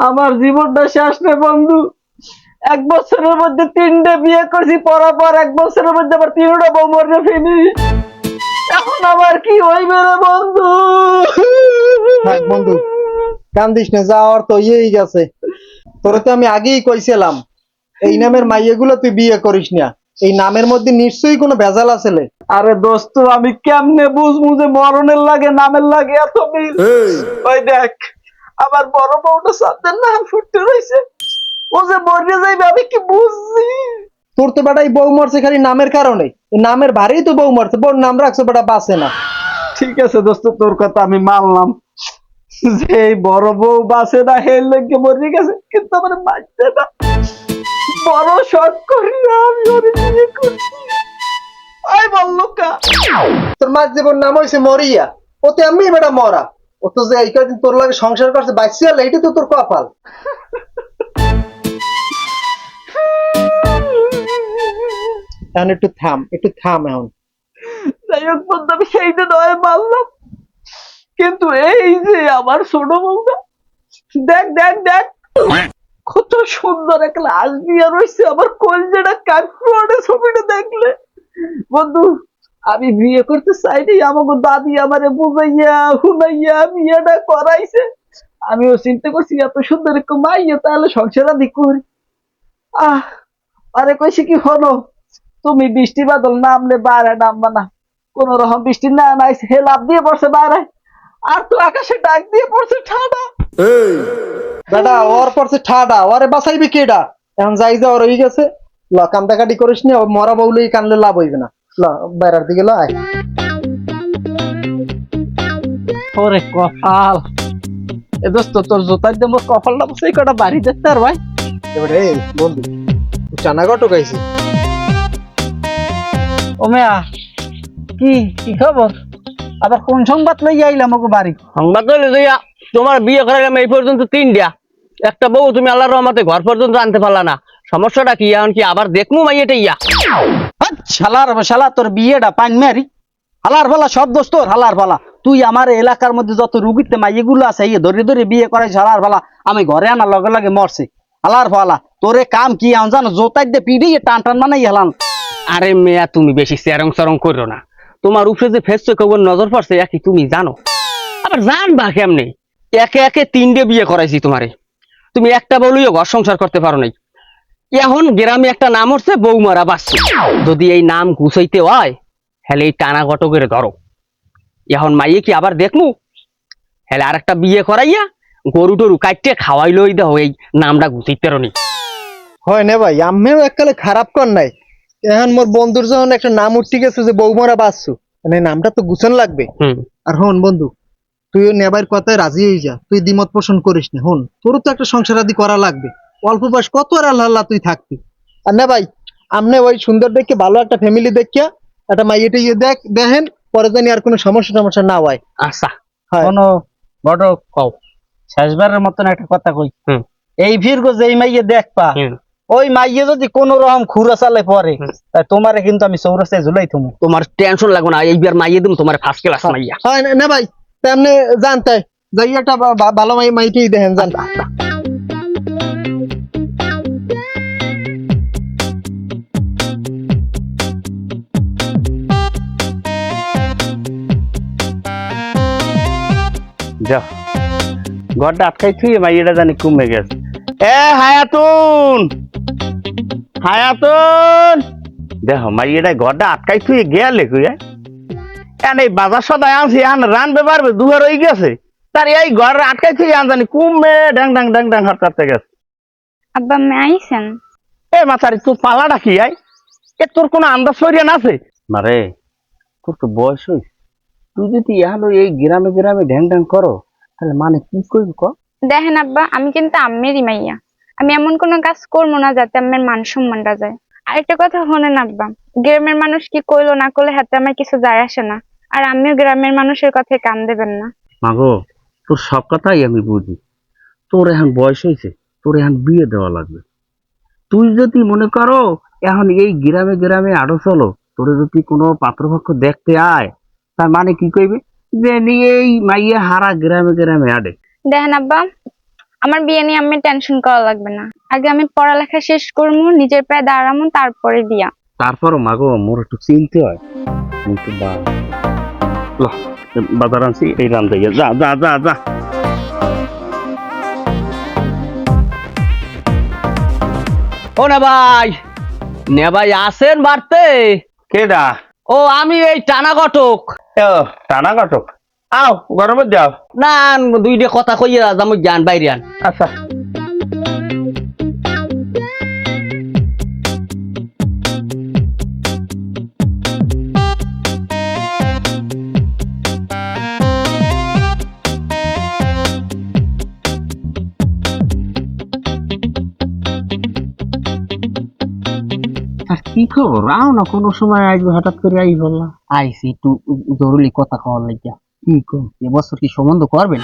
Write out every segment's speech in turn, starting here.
আমার জীবনটা শেষ রে বন্ধু। 1 বছরের মধ্যে 3টে বিয়ে করছি, পর 1 বছরের মধ্যে আবার 3টা বউ মরে ফেলি। এখন আমার কি হইবে রে বন্ধু? থাক বন্ধু, কান্দিস না, যাওয়ার তো ইয়েই গেছে। তোরে তো আমি আগেই কইছিলাম এই নামের মাইয়াগুলো তুই বিয়ে করিস না। এই নামের মধ্যে নিশ্চয়ই কোনো ভেজাল আছে। আরে দোস্ত, আমি কেমনে বুঝবো যে মরণের লাগে নামের লাগে এত মিল? ওই দেখ, আমার বড় বউটা সাথের নাম ফুটতে রয়েছে। ও যে মরে যাইবে আমি কি বুঝছি? তোর তো বেটা এই বউ মরছে খালি নামের কারণে। এই নামের ভারেই তো বউ মরছে, বউর নাম রাখছো বেটা বাঁচে না। ঠিক আছে দোস্ত, তোর কথা আমি মানলাম যে এই বড় বউ বাঁচে না, হের লেগে মরে গেছে, কিন্তু আমার বাঁচতে না। বড় শখ করি না আমি ওরে বিয়ে করছি। আই বললো কা তোর মার জীবন নাম হয়েছে মরিয়া, ওতে আমি বেটা মরা। ও তো যে এই কদিন তোর লাগে সংসার করছে বাইসি আল, এইটা তো তোর কপাল। এখন একটু থাম, একটু থাম এখন। যাই হোক বন্ধু, আমি সেইটা নয় মানলাম, কিন্তু এই যে আমার ছোট বউটা, দেখ দেখ দেখ, কত সুন্দর এক লাশ দিয়ে রয়েছে। আমার কলজেটা কাঠফোড়ে ছবিটা দেখলে বন্ধু, আমি বিয়ে করতে চাইনি। আমাকে দাদি আমারে বুঝাইয়া হুনাইয়া বিয়েটা করাইছে। আমিও চিন্তা করছি এত সুন্দর একটু মাইয়া, তাহলে সংসার আদি করি। আরে কইছে কি, হলো তুমি বৃষ্টি বাদল নামলে বাইরে নামবা না। কোন রকম বৃষ্টি না নাই, হে লাভ দিয়ে পড়ছে বাইরে, আর তো আকাশে ডাক দিয়ে পড়ছে ঠাডা। বেটা ওর পড়ছে ঠাডা, ওরে বাঁচাইবে কেডা? এখন যাই যা ওর হয়ে গেছে। ল, কান্দাকাটি করিস নি, মরা বউলেই কানলে লাভ হইবে না। ল, বাইরের দিকে ল আয়। ওরে কপাল, এ দোস্ত তোর জোতার দিয়ে মোর কপালটা বসে কটা বাড়ি দেখতে আর ভাই। এবারে এই বন্ধু, চানা গটো গাইছি। ও মেয়া, কি কি খবর? আবার কোন সংবাদ লইয়া আইলাম আমাকে বাড়ি? সংবাদ হইলে যাইয়া তোমার বিয়ে করাইলাম এই পর্যন্ত 3টা, একটা বউ তুমি আল্লাহর রহমতে ঘর পর্যন্ত আনতে পারলা না। সমস্যাটা কি? এখন কি আবার দেখমু মাইয়েটা ইয়া? শালার শালা, তোর বিয়েটা পাইন মারি। হালার ফালা সব দোষ তোর, হালার ফালা। তুই আমার এলাকার মধ্যে যত রুগীতে মাইয়েগুলো আছে এই ধরে ধরে বিয়ে করাইছ, হালার ফালা। আমি ঘরে আনার লগে লগে মরছে, হালার ফালা। তোরে কাম কি আন জানো? জোতাই দিয়ে পিড়িয়ে টান টান বানাই হেলাম। আরে মেয়া, তুমি বেশি চেরং চরং করো না। তোমার উপরে যে ফেস কেবল নজর পড়ছে একই তুমি জানো। আবার জানবা কেমনে? একে একে 3টে বিয়ে করাইছি তোমারে, তুমি একটা বউলইও ঘর সংসার করতে পারো নাই। এখন গ্রামে একটা নাম হচ্ছে বৌমারা বাসছে। যদি এই নাম গুছাইতে হয় হলে এই টানা গটো করে ধরো। এখন মাইয়ে কি আবার দেখমু? হলে আর একটা বিয়ে করাইয়া গরু টরু কাটতে খাওয়াই লই দাও, এই নামটা গুছাইতে পারো নি। হয় না ভাই, আমিও এককালে খারাপ কর নাই। এখন মোর বন্ধুর যখন একটা নাম উঠতে গেছে যে বৌমরা বাঁচছু, মানে নামটা তো গুছান লাগবে। আর হন বন্ধু, তুইও নেবার কথায় রাজি হয়ে যা, তুই দ্বিমত পোষণ করিস না। হন, তোরও তো একটা সংসার আদি করা লাগবে। অল্প বয়স কত আর আল্লাহ আল্লাহ তুই থাকবি। আর না ভাই, আমনে ওই সুন্দর দেখে ভালো একটা ফ্যামিলি দেখিয়া একটা মাইয়েটা দেখেন, পরে জানি আর কোনো সমস্যা না হয়। আচ্ছা, হয় কোনো বড় কও, শেষবারের মতন একটা কথা কই। এই ভিড় যেই মাইয়ে দেখবা, ওই মাইয়ে যদি কোন রকম খুঁড়া চালে পরে, তোমারে কিন্তু আমি চৌরাস্তায় ঝুলাই থমু। তোমার টেনশন লাগবে না, এইবার মাইয়ে দিম তোমার ফার্স্ট ক্লাস মাইয়া। হয় না ভাই, তেমনি জানতে যাই একটা ভালো মাইকেই দেখেন জান। যা ঘরটা আটকাই থুই, মাইয়েটা জানি কমে গেছে। এ হায়াতুন, হায়াতুন, দেখো মাইয়েটা ঘরটা আটকাই থুই গেলে কই। এন এই বাজার সদায় আনছি, এখন রানবে পারবে দুয়ার হয়ে গেছে, তার এই ঘর আটকাই থুই আন জানি কমে ড্যাং ড্যাং ড্যাং ড্যাং হাত কাটতে গেছে। আব্বা মে আইছেন? এ মাথারি তোর পালাটা কি আই? এ তোর কোনো আন্দাজ করিয়া না আছে? মারে তোর তো বয়স হইছে, তুই যদি ইহালো এই গ্রামে গ্রামে ঢ্যাং ঢ্যাং করো তাহলে মানে কি করবি ক? দেখেন আব্বা, আমি কিন্তু আম্মেরই মাইয়া। আমি এমন কোনো কাজ করবো না যাতে আম্মের মান সম্মানটা যায়। আরেকটা কথা শোনেন আব্বা, গ্রামের মানুষ কি কইলো না করলে হাতে আমার কিছু যায় আসে না। আর আমিও গ্রামের মানুষের কথায় কান দেবেন না। মাগো, তোর সব কথাই আমি বুঝি। তোর এখন বয়স হয়েছে, তোর এখন বিয়ে দেওয়া লাগবে। তুই যদি মনে করো এখন এই গ্রামে গ্রামে আরো চলো, তোর যদি কোনো পাত্রপক্ষ দেখতে আয়, তার মানে কি কইবে যে নিয়ে এই মাইয়া হারা গ্রামে গ্রামে আডে। দেখেন আব্বা, আমার বিয়ে নিয়ে আমি টেনশন করা লাগবে না। আগে আমি পড়ালেখা শেষ করবো, নিজের পায়ে দাঁড়ামো, তারপরে বিয়া। তারপরও মাগো মোর একটু চিনতে হয়। কিন্তু বাজার আনছি এই রাম যাইয়া যা যা যা যা। ও নে ভাই আসেন বাড়তে। কেডা? ও আমি এই টানা ঘটক। টানা কাটক, আও গরমে যাও। না দুইটা কথা কইয়া যাম জ্ঞান বাইরে আন। আচ্ছা কি খবর? আও না কোনো সময় আসবে, হঠাৎ করে আই বললা। আইসি একটু জরুরি কথা কওয়ার লাগিয়া। কি কো এবছর কি সম্বন্ধ করবেন?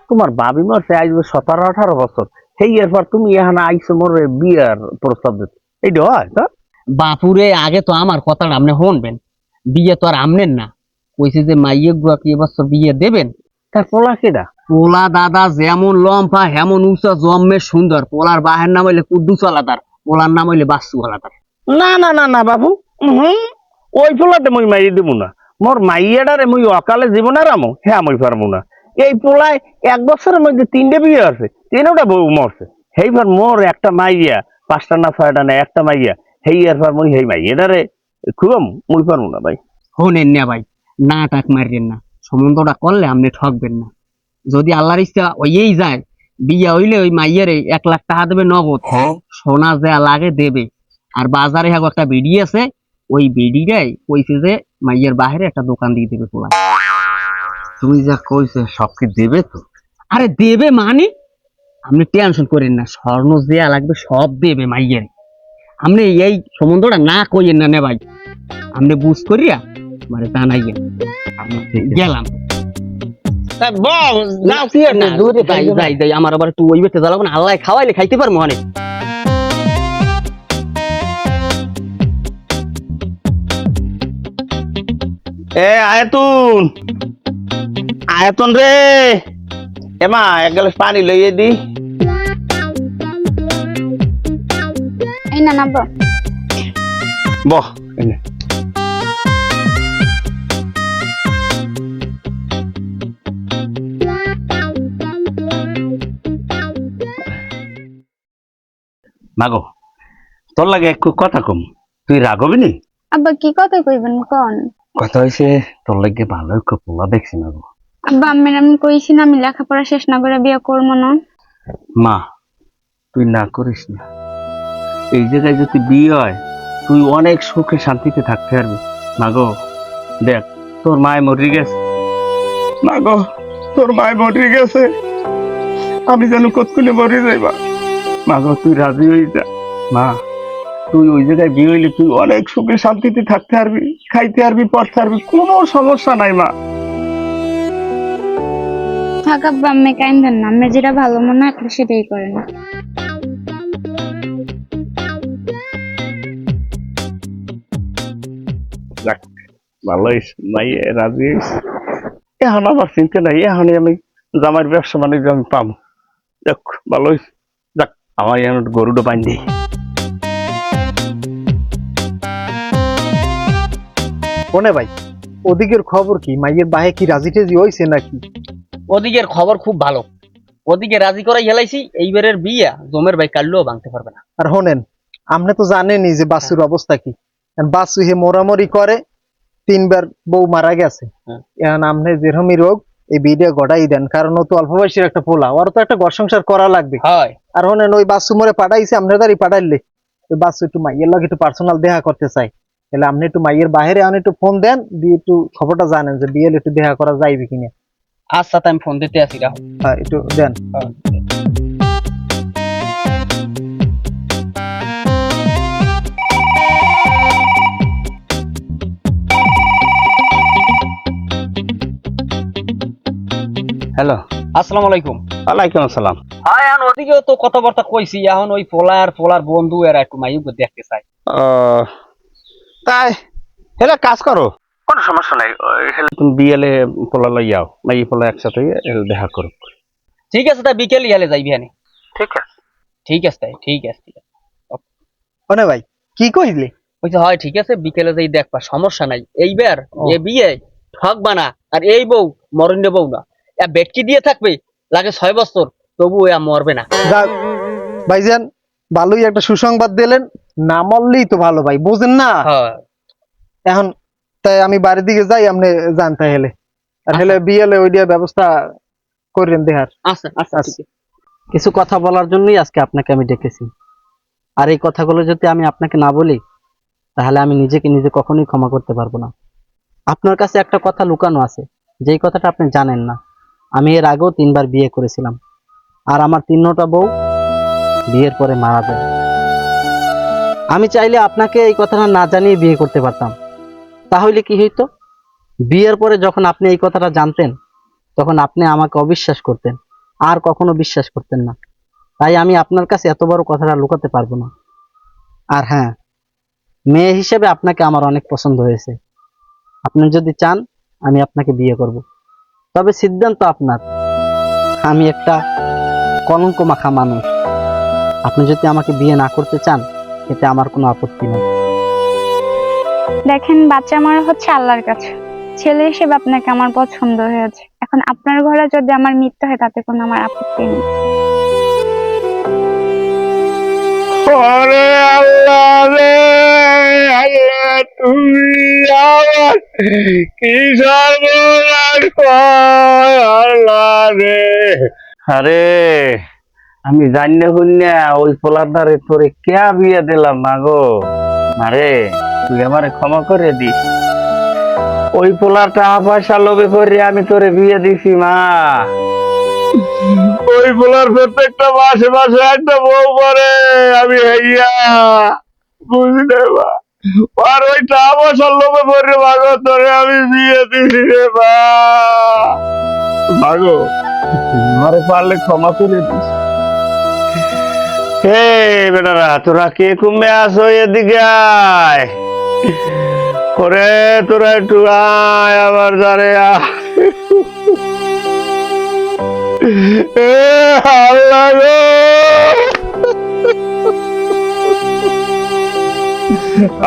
তোমার বাবি মরছে আসবে 17-18 বছর, সেই এরপর তুমি এখানে আইসো মোর বিয়ার প্রস্তাব দিতে, এইটা হয় তো? বাপুরে আগে তো আমার কথাটা আপনি শুনবেন। বিয়ে তো আর আমনেন না, কইছে যে মাইয়ে গুয়া কি এবছর বিয়ে দেবেন। তার পোলা কেডা? পোলা দাদা যেমন লম্পা হেমন উঁচা জম্মে সুন্দর। পোলার বাহের নাম হইলে কুদ্দুস আলাদার, পোলার নাম হইলে বাসু আলাদার। না না না না বাবু, ওই পোলাতে মই মাইয়ে দিব না। মোর মাইয়াডারে মই অকালে জীবনে রামো হ্যাঁ মই পারবো না। এই পোলায় 1 বছরের মধ্যে 3টে বিয়ে আছে, 3টা বউ মরছে। সেইবার মোর একটা মাইয়া, 5টা না 6টা না একটা মাইয়া, সেই এরপর মই সেই মাইয়াডারে খুবম মই পারবো না ভাই। শোনেন না ভাই, না টাক মারিয়েন না। সম্বন্ধটা করলে আপনি ঠকবেন না। যদি আল্লাহর ইচ্ছা হইয়েই যায়, বিয়া হইলে ওই মাইয়ারে 1 লাখ টাকা দেবে নগদ, সোনা যা লাগে দেবে। আর বাজারে হ্যাঁ একটা বিডি আছে, ওই বিডিটাই কইছে যে মাইয়ের বাহিরে একটা দোকান দিয়ে দেবে পোলা। তুই যা কইছে সব কি দেবে তো? আরে দেবে মানে আপনি টেনশন করেন না, স্বর্ণ দেয়া লাগবে সব দেবে মাইয়ের। আপনি এই সম্বন্ধটা না কইেন না নে ভাই, আপনি বুঝ করিয়া মানে জানাইয়েন। গেলাম যাই আমার আবার একটু ওই বেতে জ্বালাবো না, আল্লাহ খাওয়াইলে খাইতে পারবো অনেক। আয়তুন আয়তন রে, এমা 1 গ্লাস পানি লইয়ে দি। এই না নাব্বা। বহ মাগো, তোর লাগে একটু কথা কম, তুই রাগবি নি? আব্বা কি কথা কইবেন কোন? কথা হয়েছে তোর লাগে ভালো একটা পোলা দেখছি মাগো। আব্বা আমি কইছি না আমি লেখাপড়া শেষ না করে বিয়ে করবো না। মা তুই না করিস না, এই জায়গায় যদি বিয়ে হয় তুই অনেক সুখে শান্তিতে থাকতে পারবি। মাগো দেখ, তোর মায় মরে গেছে। মাগো তোর মায় মরে গেছে, আমি যেন কতক্ষণে মরে যাইবা। মাগো তুই রাজি হয়ে যা। মা তুই ওই জায়গায় বিয়ে হইলে তুই অনেক সুখে শান্তিতে থাকতে পারবি, খাইতে পারবি, পড়তে পারবি, কোনো সমস্যা নাই। মা থাক আব্বা, আমি কাইন্দেন না, আমি যেটা ভালো মনে হয় আপনি সেটাই করেন। যাক ভালো হয়েছে, মাই রাজি হয়েছে। এখন আমার চিন্তা নাই, এখন আমি জামাইয়ের ব্যবসা বাণিজ্য আমি পাবো। দেখ ভালো হয়েছে, যাক আমার এখন গরুটা বান্ধি। কোনে ভাই, ওদিকের খবর কি? মাইয়ের বাহে কি রাজি টেজি হইছে নাকি? ওদিকের খবর খুব ভালো, ওদিকে রাজি করাই হেলাইছি। এইবারের বিয়া জমের ভাই কাটলেও ভাঙতে পারবে না। আর হোনেন, আপনি তো জানেনই যে বাসুর অবস্থা কি। বাসু হে মোরামরি করে, 3বার বউ মারা গেছে। এখন আপনি যেরকমই রোগ এই বিয়ে গড়াই দেন, কারণ ও তো অল্প বয়সের একটা পোলা, ওর তো একটা ঘর সংসার করা লাগবে। হয় আর হোনেন, ওই বাসু মোরে পাঠাইছে, আপনার দাঁড়ি পাঠাইলে ওই বাসু একটু মাইয়ের লাগে একটু পার্সোনাল দেখা করতে চাই। তাহলে আপনি একটু মাইয়ের বাহিরে আপনি একটু ফোন দেন, দিয়ে একটু খবরটা জানেন যে বিয়ে একটু দেখা করা যাইবে কিনা। আচ্ছা তাই আমি ফোন দিতে আসি, রাখো। হ্যাঁ একটু দেন। হ্যালো, আসসালামু আলাইকুম। ওয়ালাইকুম আসসালাম। হ্যাঁ এখন ওদিকেও তো কথাবার্তা কইছি, এখন ওই পোলার বন্ধু এরা একটু মাইকে দেখতে চাই। তাই হেলে কাজ করো, কোনো সমস্যা নাই। হেলে তুমি বিয়েলে পোলা লই যাও, মাই পোলা একসাথে দেখা করো। ঠিক আছে, তা বিকেল ইয়ালে যাইবি হানি। ঠিক আছে। ঠিক আছে তাই, ঠিক আছে ঠিক আছে। ওনে ভাই কি কইলি? বলছে হয় ঠিক আছে, বিকেলে যাই দেখবা, সমস্যা নাই। এইবার ও। এ বিয়ে ঠকবা না। আর এই বউ মরণ্য বউ না, বেটকি দিয়ে থাকবে লাগে 6 বছর, তবু এ মরবে না। যাক ভাইজান, ভালোই একটা সুসংবাদ দিলেন, না মরলেই তো ভালো ভাই, বুঝেন না? হ্যাঁ এখন তাই আমি বাড়ির দিকে যাই, আপনি যান তাহলে। আর হেলে বিয়েলে ওই দিয়ে ব্যবস্থা করেন দেহার। আচ্ছা আচ্ছা আচ্ছা। ঠিক আছে। কিছু কথা বলার জন্যই আজকে আপনাকে আমি ডেকেছি। আর এই কথাগুলো যদি আমি আপনাকে না বলি, তাহলে আমি নিজেকে নিজে কখনোই ক্ষমা করতে পারবো না। আপনার কাছে একটা কথা লুকানো আছে, যেই কথাটা আপনি জানেন না। আমি এর আগেও 3 বার বিয়ে করেছিলাম, আর আমার 3টা বউ বিয়ের পরে মারা যায়। আমি চাইলে আপনাকে এই কথাটা না জানিয়ে বিয়ে করতে পারতাম। তাহলে কি হইতো? বিয়ের পরে যখন আপনি এই কথাটা জানতেন, তখন আপনি আমাকে অবিশ্বাস করতেন, আর কখনো বিশ্বাস করতেন না। তাই আমি আপনার কাছে এত বড় কথাটা লুকাতে পারবো না। আর হ্যাঁ, মেয়ে হিসেবে আপনাকে আমার অনেক পছন্দ হয়েছে। আপনি যদি চান, আমি আপনাকে বিয়ে করব। তবে সিদ্ধান্ত আপনার। আমি একটা কলঙ্ক মাখা মানুষ। আপনি যদি আমাকে বিয়ে না করতে চান, এতে আমার কোনো আপত্তি নেই। দেখেন, বাচ্চা আমার হচ্ছে আল্লাহর কাছে, ছেলে হিসেবে আপনাকে আমার পছন্দ হয়েছে। এখন আপনার ঘরে যদি আমার মৃত্যু হয়, তাতে কোনো আমার আপত্তি নেই। ওরে আল্লাহ রে, আল্লাহ তুমি আমার কি সর্বনাশ কর, আল্লাহ রে। আরে আমি জানি না ওই পোলাদারে তোরে কে বিয়ে দিলাম না গো। আরে তুই আমারে ক্ষমা করে দিস। ওই পোলাটা পয়সা লোভে করে আমি তোরে বিয়ে দিছি মা। ওই পোলার প্রত্যেকটা মাসে মাসে একটা বউ পরে আমি হইয়া বুঝি না মা। আর ওই টাকা পয়সার লোভে পরে মাগো তোরে আমি বিয়ে দিছি রে মা। মাগো আমারে পারলে ক্ষমা করে দিস। হে বেটারা, তোরা কে কমে আসো এদিকে আয়। ওরে তোরা একটু আয় আমার জারে আল্লাহ গো,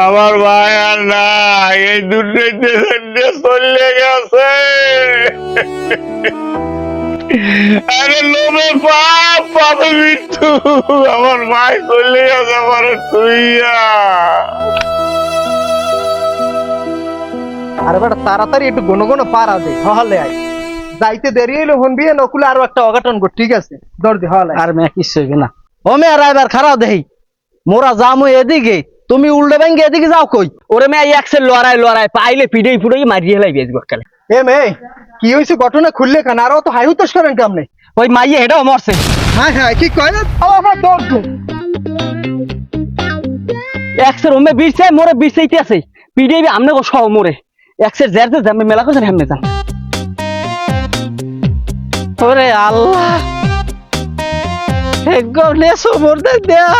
আমার ভাই আর না, এই দুটোই চলে গেছে। আরে লোভে পাপ, পাপে মৃত্যু। আমার ভাই চলে গেছে আমার তুইয়া। আরে বেটা তাড়াতাড়ি একটু ঘন ঘন পারা দে, হলে আয়। যাইতে দেরি হইলো হন বিয়ে, নকুলে আরো একটা অঘটন ঘট। ঠিক আছে, দর দে হলে। আর মেয়ে কিছু হইবে না। ও মেয়ে রাইবার খারাপ দেই, মোরা যামু এদিকে, তুমি উল্টে ব্যাঙ্গে এদিকে যাও কই? ওরে মেয়ে একসের লড়াই লড়াই পাইলে পিড়েই ফুড়েই মারিয়ে লাইবে গোকালে। এ মেয়ে কি হয়েছে, ঘটনা খুললে কেন? আরো তো হাই হুতাশ করেন কেমনে? ওই মাইয়ে হেটাও মরছে। হ্যাঁ হ্যাঁ, কি কয় না? আমার দর দে। একসের ওমে বিরছে, মোরে বিরছেইতে আছে, পিড়েই আমনে গো সহ মোরে। একসের জেরতে জামে মেলা কইছেন হামনে যান। ওরে আল্লাহ, হে গো নেসো মোর দে দেয়া।